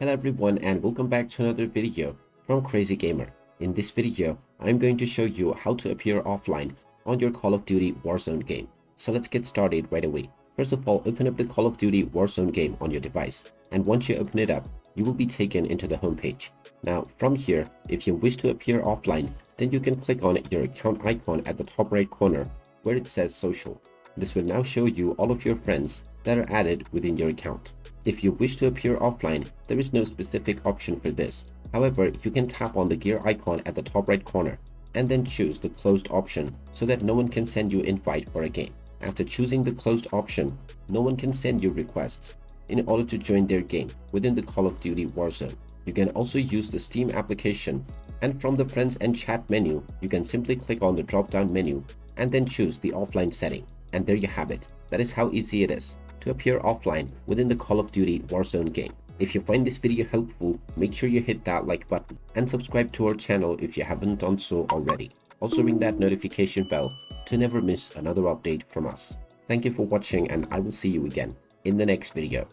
Hello everyone and welcome back to another video from Crazy Gamer. In this video, I'm going to show you how to appear offline on your Call of Duty Warzone game. So let's get started right away. First of all, open up the Call of Duty Warzone game on your device, and once you open it up, you will be taken into the home page. Now from here, if you wish to appear offline, then you can click on your account icon at the top right corner where it says social. This will now show you all of your friends that are added within your account. If you wish to appear offline, there is no specific option for this. However, you can tap on the gear icon at the top right corner and then choose the closed option so that no one can send you invite for a game. After choosing the closed option, no one can send you requests in order to join their game within the Call of Duty Warzone. You can also use the Steam application, and from the friends and chat menu, you can simply click on the drop-down menu and then choose the offline setting. And there you have it. That is how easy it is to appear offline within the Call of Duty Warzone game. If you find this video helpful, make sure you hit that like button and subscribe to our channel if you haven't done so already. Also ring that notification bell to never miss another update from us. Thank you for watching, and I will see you again in the next video.